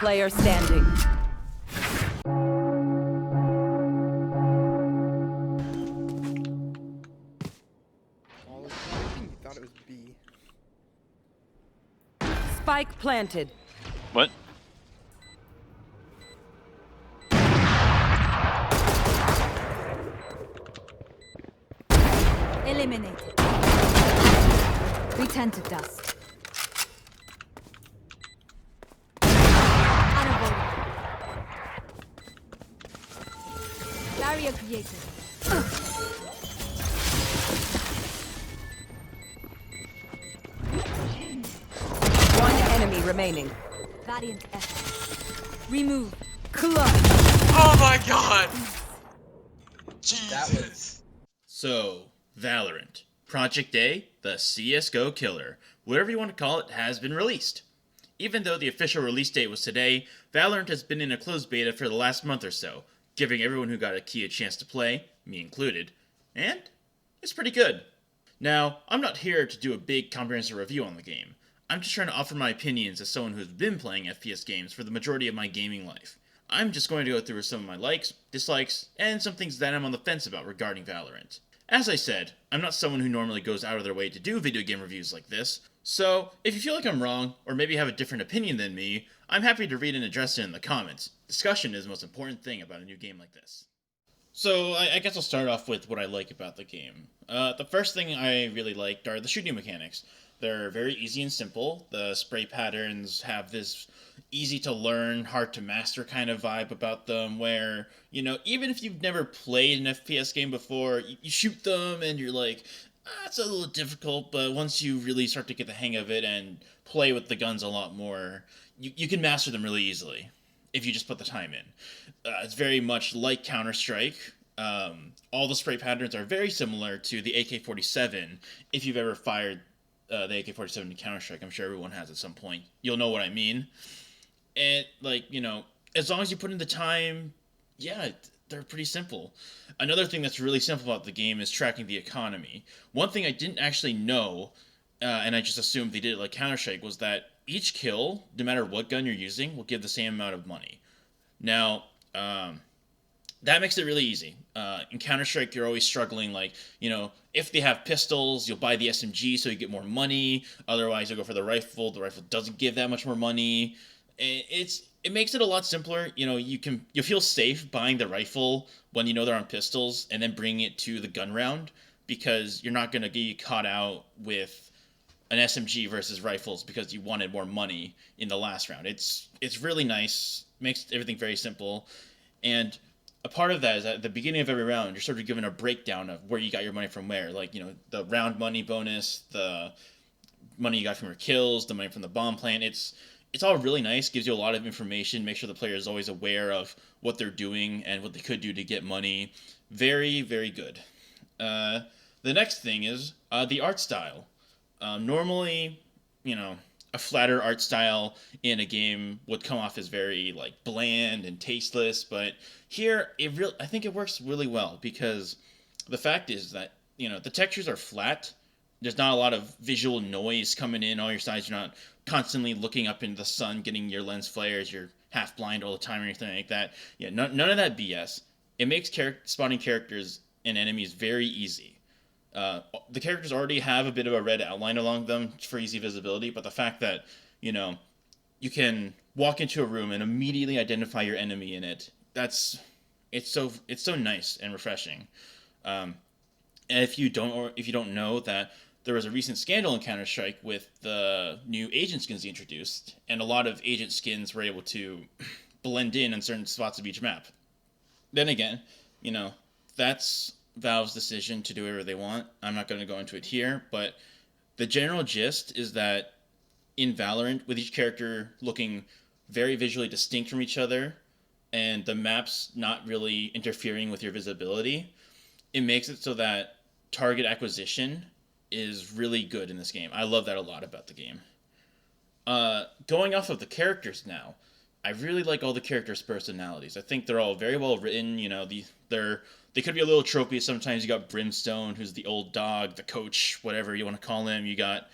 player standing. I think he thought it was B. Spike planted. What? Eliminated. Return to dust. Unavoidable. Barrier created. One enemy remaining. Valiant effort. Remove. Clutch. Oh my god! That Jesus. So, Valorant. Project A, the CSGO killer, whatever you want to call it, has been released. Even though the official release date was today, Valorant has been in a closed beta for the last month or so, giving everyone who got a key a chance to play, me included, and it's pretty good. Now, I'm not here to do a big comprehensive review on the game. I'm just trying to offer my opinions as someone who's been playing FPS games for the majority of my gaming life. I'm just going to go through some of my likes, dislikes, and some things that I'm on the fence about regarding Valorant. As I said, I'm not someone who normally goes out of their way to do video game reviews like this, so if you feel like I'm wrong, or maybe have a different opinion than me, I'm happy to read and address it in the comments. Discussion is the most important thing about a new game like this. So, I guess I'll start off with what I like about the game. The first thing I really liked are the shooting mechanics. They're very easy and simple. The spray patterns have this easy to learn, hard to master kind of vibe about them where, even if you've never played an FPS game before, you shoot them and you're like, it's a little difficult, but once you really start to get the hang of it and play with the guns a lot more, you can master them really easily if you just put the time in. It's very much like Counter-Strike. All the spray patterns are very similar to the AK-47. If you've ever fired the AK-47 in Counter-Strike, I'm sure everyone has at some point. You'll know what I mean. And, as long as you put in the time, yeah, they're pretty simple. Another thing that's really simple about the game is tracking the economy. One thing I didn't actually know, and I just assumed they did it like Counter-Strike, was that each kill, no matter what gun you're using, will give the same amount of money. Now, that makes it really easy. In Counter-Strike, you're always struggling, if they have pistols, you'll buy the SMG so you get more money. Otherwise, you'll go for the rifle. The rifle doesn't give that much more money. It makes it a lot simpler. You'll feel safe buying the rifle when you know they're on pistols and then bringing it to the gun round because you're not going to get caught out with an SMG versus rifles because you wanted more money in the last round. It's really nice. Makes everything very simple. And a part of that is at the beginning of every round, you're sort of given a breakdown of where you got your money from where. The round money bonus, the money you got from your kills, the money from the bomb plant. It's all really nice, gives you a lot of information, make sure the player is always aware of what they're doing and what they could do to get money. Very, very good. The next thing is the art style. Normally, a flatter art style in a game would come off as very bland and tasteless, but here I think it works really well because the fact is that the textures are flat. There's not a lot of visual noise coming in all your sides. You're not constantly looking up into the sun, getting your lens flares. You're half blind all the time or anything like that. Yeah, none of that BS. It makes spotting characters and enemies very easy. The characters already have a bit of a red outline along them for easy visibility, but the fact that, you can walk into a room and immediately identify your enemy in it, it's so nice and refreshing. And if you don't know that there was a recent scandal in Counter-Strike with the new agent skins they introduced, and a lot of agent skins were able to blend in certain spots of each map. Then again, that's Valve's decision to do whatever they want. I'm not going to go into it here, but the general gist is that in Valorant, with each character looking very visually distinct from each other, and the maps not really interfering with your visibility, it makes it so that target acquisition is really good in this game. I love that a lot about the game. Going off of the characters now, I really like all the characters' personalities. I think they're all very well written. They could be a little tropey. Sometimes you got Brimstone, who's the old dog, the coach, whatever you want to call him. You got,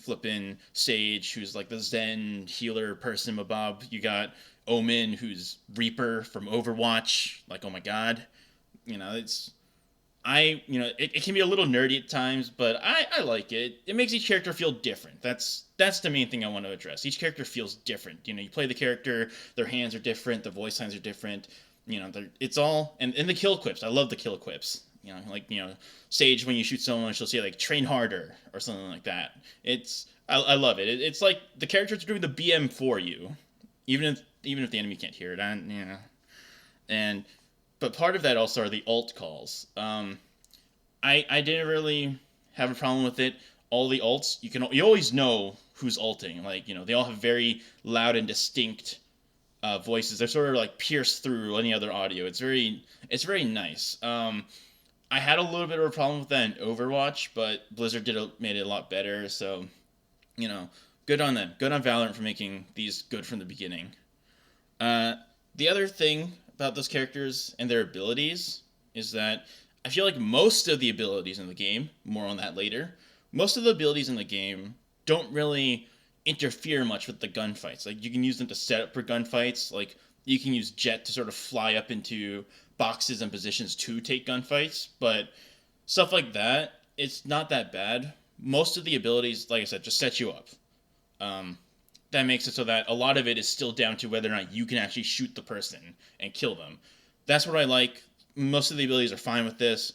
flippin' Sage, who's like the Zen healer person Mabob. You got Omen, who's Reaper from Overwatch. Like, oh my god. You know, it can be a little nerdy at times, but I like it. It makes each character feel different. That's the main thing I want to address. Each character feels different. You know, you play the character, their hands are different, the voice lines are different. You know, it's all, and the kill quips. I love the kill quips. You know, like, you know, Sage, when you shoot someone, she'll say, like, train harder, or something like that. I love it. It's like the characters are doing the BM for you, even if the enemy can't hear it. But part of that also are the alt calls. I didn't really have a problem with it. All the alts, you always know who's alting. Like, you know, they all have very loud and distinct voices. They're sort of like pierced through any other audio. It's very nice. I had a little bit of a problem with that in Overwatch, but Blizzard made it a lot better. So, you know, good on them. Good on Valorant for making these good from the beginning. The other thing about those characters and their abilities is that I feel like most of the abilities in the game, more on that later, most of the abilities in the game don't really interfere much with the gunfights. Like, you can use them to set up for gunfights. Like, you can use Jet to sort of fly up into boxes and positions to take gunfights, but stuff like that, it's not that bad. Most of the abilities, like I said, just set you up. That makes it so that a lot of it is still down to whether or not you can actually shoot the person and kill them. That's what I like. Most of the abilities are fine with this.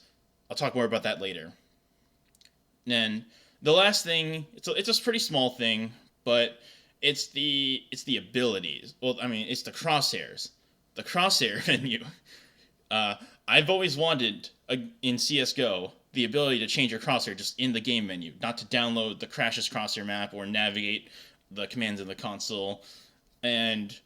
I'll talk more about that later. And the last thing, it's a pretty small thing, but it's the abilities. Well, I mean, it's the crosshairs. The crosshair menu. I've always wanted, in CSGO, the ability to change your crosshair just in the game menu, not to download the Crash's crosshair map or navigate the commands in the console. And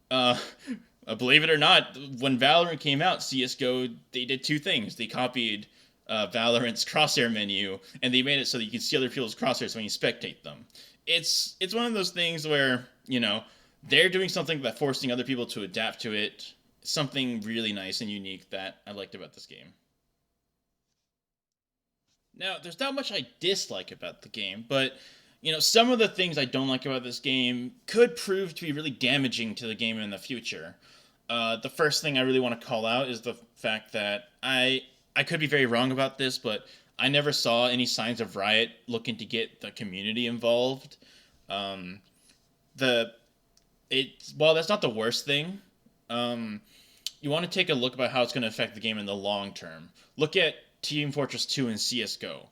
believe it or not, when Valorant came out, CSGO, they did two things. They copied Valorant's crosshair menu, and they made it so that you can see other people's crosshairs when you spectate them. It's one of those things where, you know, they're doing something by forcing other people to adapt to it. Something really nice and unique that I liked about this game. Now, there's not much I dislike about the game, but, you know, some of the things I don't like about this game could prove to be really damaging to the game in the future. The first thing I really want to call out is the fact that I could be very wrong about this, but I never saw any signs of Riot looking to get the community involved. While that's not the worst thing, you want to take a look about how it's going to affect the game in the long term. Look at Team Fortress 2 and CSGO.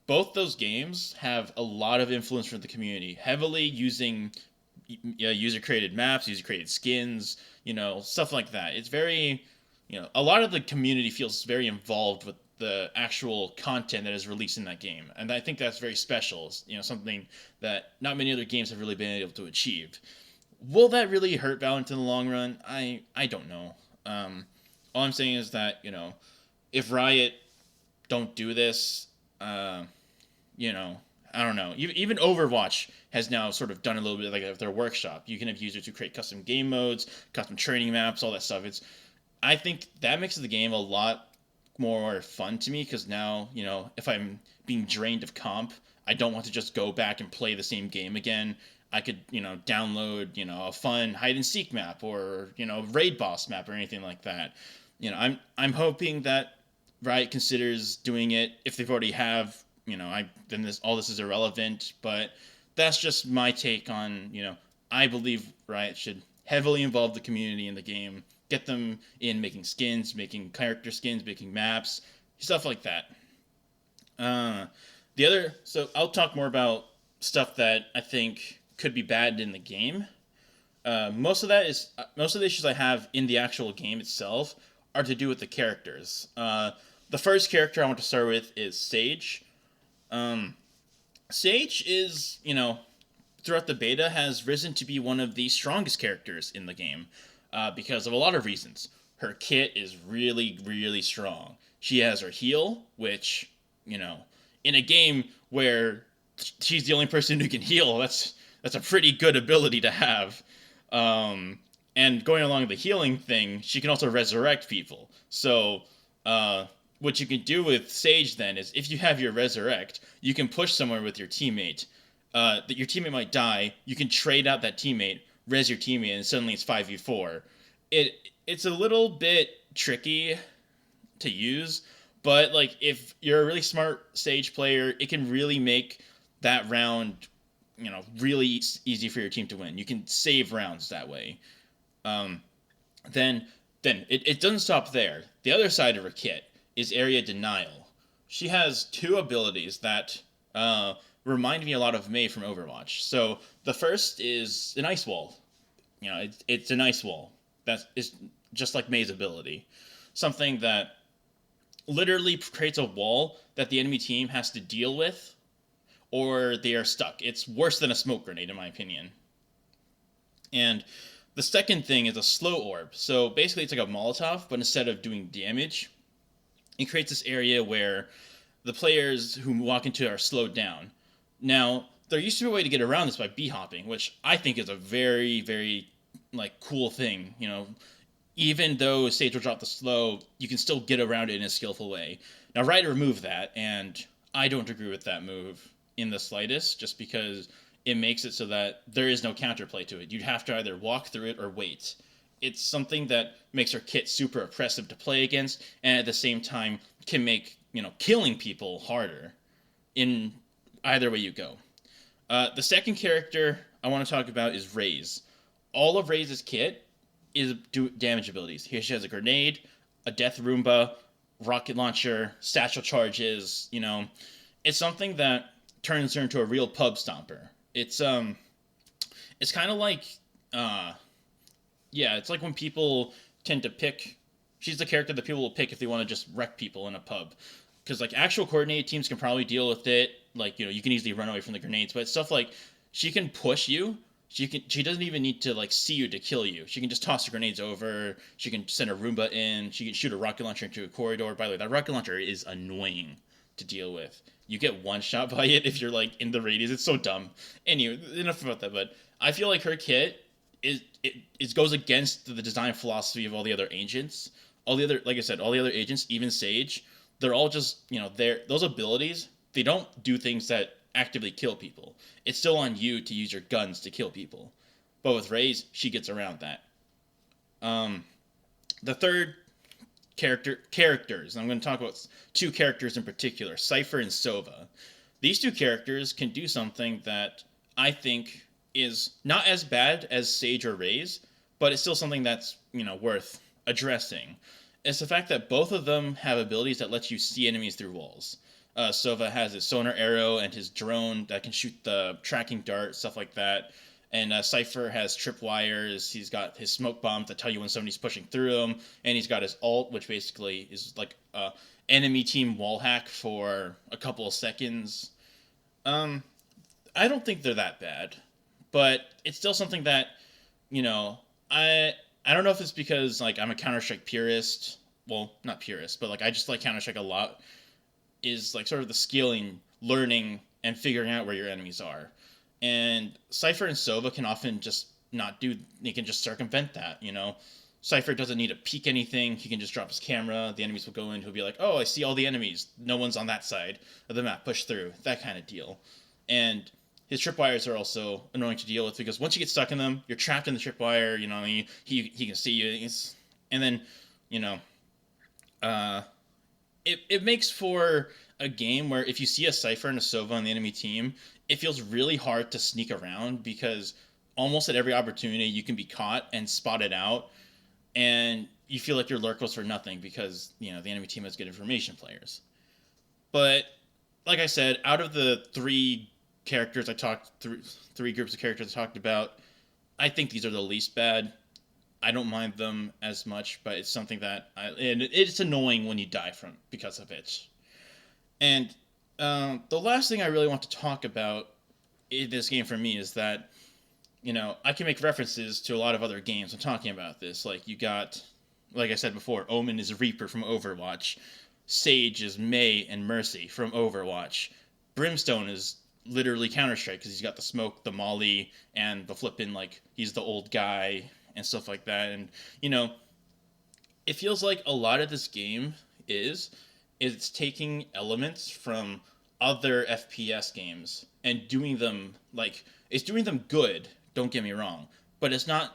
Both those games have a lot of influence from the community, heavily using user-created maps, user-created skins, you know, stuff like that. It's very, you know, a lot of the community feels very involved with the actual content that is released in that game. And I think that's very special. It's, you know, something that not many other games have really been able to achieve. Will that really hurt Valorant in the long run? I don't know. All I'm saying is that, you know, if Riot don't do this, you know, I don't know. Even Overwatch has now sort of done a little bit like their workshop. You can have users who create custom game modes, custom training maps, all that stuff. I think that makes the game a lot more fun to me, because now, you know, if I'm being drained of comp, I don't want to just go back and play the same game again. I could, you know, download, you know, a fun hide and seek map or, you know, raid boss map or anything like that. You know, I'm hoping that Riot considers doing it. If they've already have, you know, then all this is irrelevant. But that's just my take on, you know, I believe Riot should heavily involve the community in the game, get them in making skins, making character skins, making maps, stuff like that. So I'll talk more about stuff that I think could be bad in the game. Most of the issues I have in the actual game itself are to do with the characters. The first character I want to start with is Sage. Sage is, you know, throughout the beta has risen to be one of the strongest characters in the game because of a lot of reasons. Her kit is really, really strong. She has her heal, which, you know, in a game where she's the only person who can heal, that's a pretty good ability to have. And going along with the healing thing, she can also resurrect people. So, what you can do with Sage then is, if you have your resurrect, you can push somewhere with your teammate, that your teammate might die, you can trade out that teammate, res your teammate, and suddenly it's 5v4. It's a little bit tricky to use, but like if you're a really smart Sage player, it can really make that round, really easy for your team to win. You can save rounds that way. Then it doesn't stop there. The other side of her kit is Area Denial. She has two abilities that remind me a lot of Mei from Overwatch. So the first is an ice wall. It's an ice wall. That is just like Mei's ability. Something that literally creates a wall that the enemy team has to deal with, or they are stuck. It's worse than a smoke grenade, in my opinion. And the second thing is a slow orb. So basically it's like a Molotov, but instead of doing damage, it creates this area where the players who walk into are slowed down. Now, there used to be a way to get around this by b-hopping, which I think is a very, very cool thing. Even though Sage will drop the slow, you can still get around it in a skillful way. Now, Riot removed that, and I don't agree with that move in the slightest, just because it makes it so that there is no counterplay to it. You'd have to either walk through it or wait. It's something that makes her kit super oppressive to play against, and at the same time can make, killing people harder in either way you go. The second character I want to talk about is Raze. All of Raze's kit is damage abilities. Here she has a grenade, a death Roomba, rocket launcher, satchel charges. It's something that turns her into a real pub stomper. It's kind of like it's like when people tend to pick. She's the character that people will pick if they want to just wreck people in a pub, because actual coordinated teams can probably deal with it. You can easily run away from the grenades, but stuff like she can push you. She doesn't even need to see you to kill you. She can just toss the grenades over. She can send a Roomba in. She can shoot a rocket launcher into a corridor. By the way, that rocket launcher is annoying to deal with. You get one shot by it if you're in the radius. It's so dumb. Anyway, enough about that. But I feel like her kit it goes against the design philosophy of all the other agents. All the other, like I said, all the other agents, even Sage, they're all just those abilities. They don't do things that actively kill people. It's still on you to use your guns to kill people. But with Raze, she gets around that. The third characters, and I'm going to talk about two characters in particular, Cypher and Sova. These two characters can do something that I think is not as bad as Sage or Raze, but it's still something that's, worth addressing. It's the fact that both of them have abilities that let you see enemies through walls. Sova has his sonar arrow and his drone that can shoot the tracking dart, stuff like that. And Cypher has tripwires. He's got his smoke bombs that tell you when somebody's pushing through him. And he's got his ult, which basically is like enemy team wall hack for a couple of seconds. I don't think they're that bad. But it's still something that, I don't know if it's because I'm a Counter-Strike purist. Well, not purist, but I just like Counter-Strike a lot. Is sort of the skilling, learning, and figuring out where your enemies are. And Cypher and Sova can often just not do, they can just circumvent that, Cypher doesn't need to peek anything, he can just drop his camera, the enemies will go in, he'll be like, oh, I see all the enemies, no one's on that side of the map, push through, that kind of deal. And his tripwires are also annoying to deal with, because once you get stuck in them, you're trapped in the tripwire, he can see you, and then, It makes for a game where if you see a Cypher and a Sova on the enemy team, it feels really hard to sneak around, because almost at every opportunity you can be caught and spotted out, and you feel like your lurk was for nothing because, the enemy team has good information players. But, like I said, out of the three characters three groups of characters I talked about, I think these are the least bad. I don't mind them as much, but it's something that and it's annoying when you die because of it. And the last thing I really want to talk about in this game for me is that, I can make references to a lot of other games when talking about this. You got, like I said before, Omen is Reaper from Overwatch. Sage is Mei and Mercy from Overwatch. Brimstone is literally Counter-Strike because he's got the smoke, the molly, and the flippin', he's the old guy and stuff like that. And, it feels like a lot of this game it's taking elements from other FPS games and doing them like it's doing them good. Don't get me wrong, but it's not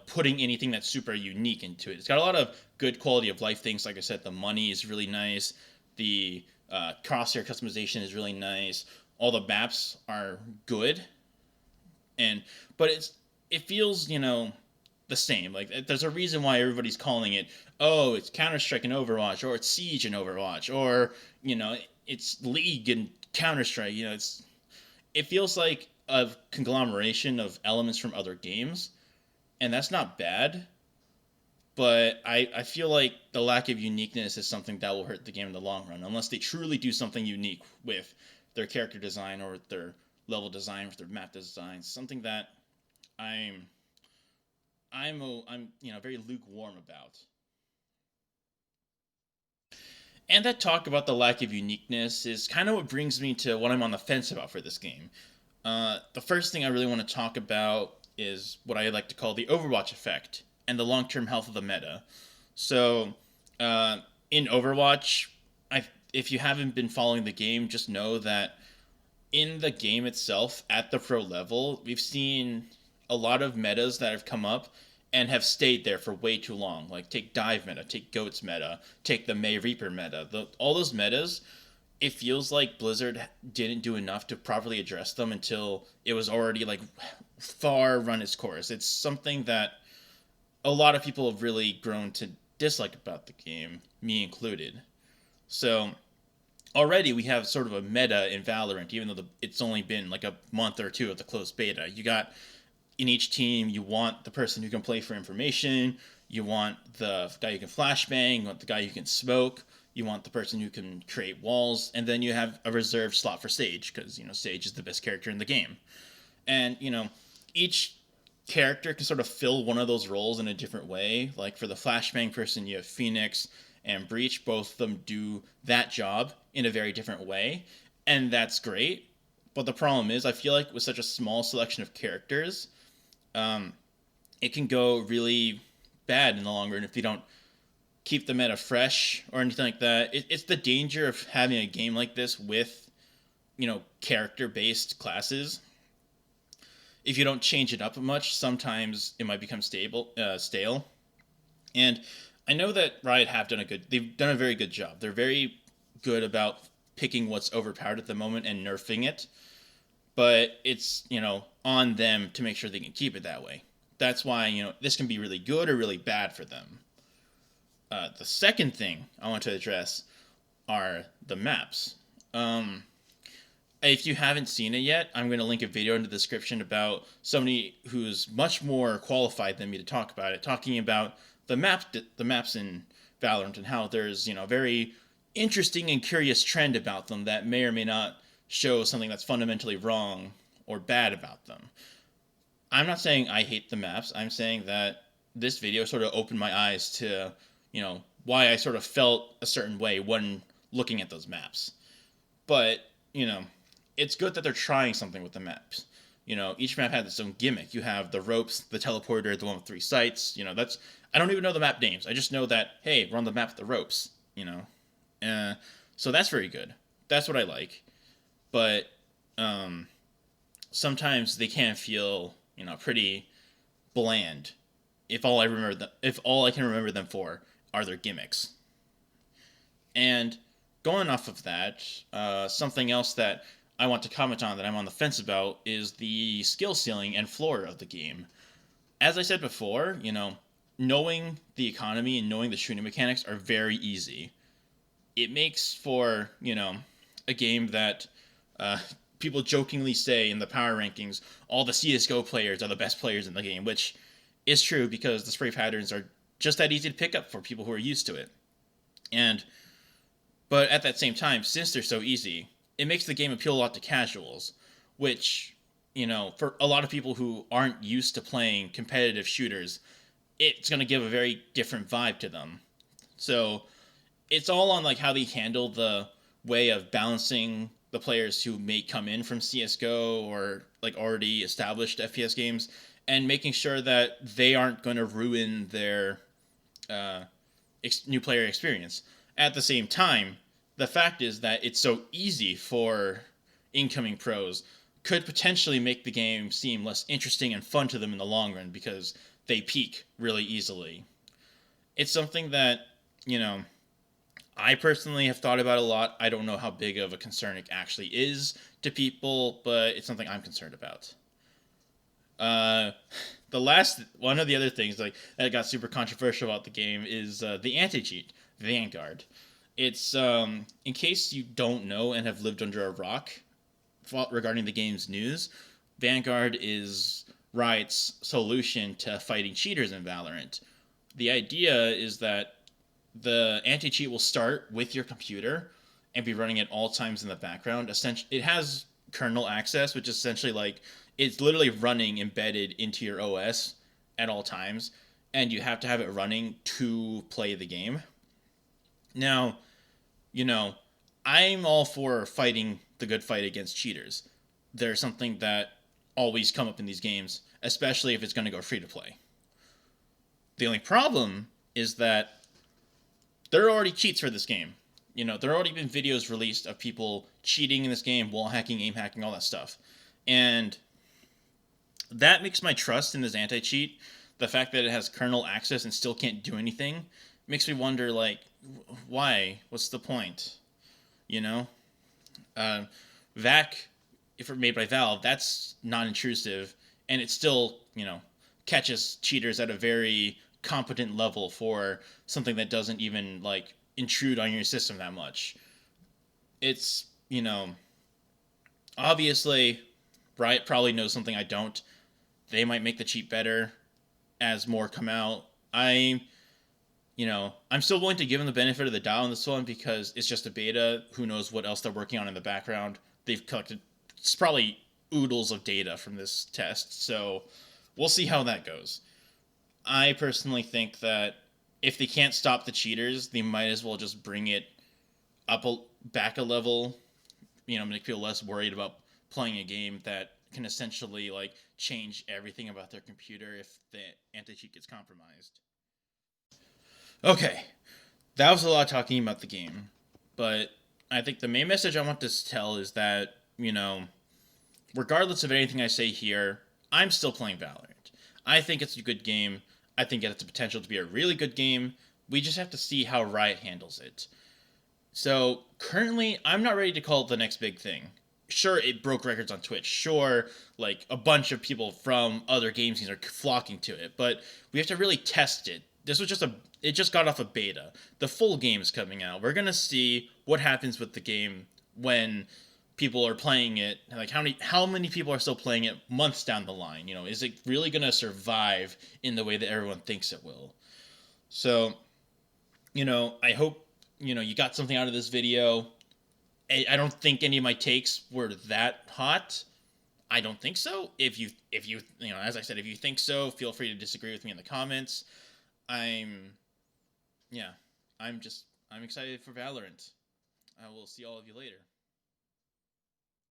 putting anything that's super unique into it. It's got a lot of good quality of life things. Like I said, the money is really nice. The crosshair customization is really nice. All the maps are good, but it feels the same. Like there's a reason why everybody's calling it, oh, it's Counter-Strike in Overwatch, or it's Siege in Overwatch, or it's League and Counter-Strike. It feels like a conglomeration of elements from other games, and that's not bad. But I feel like the lack of uniqueness is something that will hurt the game in the long run, unless they truly do something unique with their character design or their level design, with their map design. Something that I'm very lukewarm about. And that talk about the lack of uniqueness is kind of what brings me to what I'm on the fence about for this game. The first thing I really want to talk about is what I like to call the Overwatch Effect and the long-term health of the meta. So, in Overwatch, if you haven't been following the game, just know that in the game itself, at the pro level, we've seen a lot of metas that have come up and have stayed there for way too long. Like, take Dive meta, take Goats meta, take the Mei Reaper meta. All those metas, it feels like Blizzard didn't do enough to properly address them until it was already, far run its course. It's something that a lot of people have really grown to dislike about the game, me included. So already we have sort of a meta in Valorant, even though it's only been like a month or two of the closed beta. You got in each team, you want the person who can play for information, you want the guy who can flashbang, you want the guy who can smoke, you want the person who can create walls, and then you have a reserved slot for Sage, because Sage is the best character in the game. And each character can sort of fill one of those roles in a different way. Like for the flashbang person, you have Phoenix and Breach. Both of them do that job in a very different way, and that's great. But the problem is, I feel like with such a small selection of characters, it can go really bad in the long run if you don't keep the meta fresh or anything like that. It's the danger of having a game like this with character-based classes. If you don't change it up much, sometimes it might become stale. And I know that Riot they've done a very good job. They're very good about picking what's overpowered at the moment and nerfing it. But it's, on them to make sure they can keep it that way. That's why, this can be really good or really bad for them. The second thing I want to address are the maps. If you haven't seen it yet, I'm going to link a video in the description about somebody who's much more qualified than me to talk about it, talking about the maps in Valorant and how there's, very interesting and curious trend about them that may or may not show something that's fundamentally wrong or bad about them. I'm not saying I hate the maps. I'm saying that this video sort of opened my eyes to, why I sort of felt a certain way when looking at those maps. But, it's good that they're trying something with the maps. Each map has its own gimmick. You have the ropes, the teleporter, the one with 3 sites. I don't even know the map names. I just know that, hey, we're on the map with the ropes. So that's very good. That's what I like. But sometimes they can feel, pretty bland. If all I can remember them for are their gimmicks. And going off of that, something else that I want to comment on that I'm on the fence about is the skill ceiling and floor of the game. As I said before, knowing the economy and knowing the shooting mechanics are very easy. It makes for, a game that people jokingly say in the power rankings, all the CSGO players are the best players in the game, which is true because the spray patterns are just that easy to pick up for people who are used to it. But at that same time, since they're so easy, it makes the game appeal a lot to casuals, which, for a lot of people who aren't used to playing competitive shooters, it's going to give a very different vibe to them. So it's all on how they handle the way of balancing the players who may come in from CSGO or already established FPS games and making sure that they aren't going to ruin their new player experience. At the same time, the fact is that it's so easy for incoming pros could potentially make the game seem less interesting and fun to them in the long run because they peak really easily. It's something that, I personally have thought about a lot. I don't know how big of a concern it actually is to people, but it's something I'm concerned about. One of the other things that got super controversial about the game is the anti-cheat, Vanguard. It's in case you don't know and have lived under a rock regarding the game's news, Vanguard is Riot's solution to fighting cheaters in Valorant. The idea is that the anti-cheat will start with your computer and be running at all times in the background. Essentially, it has kernel access, which is essentially it's literally running embedded into your OS at all times, and you have to have it running to play the game. Now, I'm all for fighting the good fight against cheaters. They're something that always come up in these games, especially if it's going to go free to play. The only problem is that there are already cheats for this game. There have already been videos released of people cheating in this game, wall hacking, aim hacking, all that stuff. And that makes my trust in this anti-cheat, the fact that it has kernel access and still can't do anything, makes me wonder, why? What's the point? VAC, if it's made by Valve, that's non-intrusive, and it still, catches cheaters at a very competent level for something that doesn't even intrude on your system that much. It's obviously Riot probably knows something I don't. They might make the cheat better as more come out. I'm still willing to give them the benefit of the doubt on this one because it's just a beta. Who knows what else they're working on in the background. They've collected probably oodles of data from this test, so we'll see how that goes. I personally think that if they can't stop the cheaters, they might as well just bring it back a level, make people less worried about playing a game that can essentially change everything about their computer if the anti-cheat gets compromised. Okay, that was a lot talking about the game, but I think the main message I want to tell is that, regardless of anything I say here, I'm still playing Valorant. I think it's a good game. I think it has the potential to be a really good game. We just have to see how Riot handles it. So, currently, I'm not ready to call it the next big thing. Sure, it broke records on Twitch. Sure, a bunch of people from other game scenes are flocking to it. But we have to really test it. It just got off a beta. The full game is coming out. We're going to see what happens with the game when people are playing it, how many people are still playing it months down the line. Is it really going to survive in the way that everyone thinks it will? So, I hope, you got something out of this video. I don't think any of my takes were that hot. I don't think so. If you, as I said, if you think so, feel free to disagree with me in the comments. I'm excited for Valorant. I will see all of you later.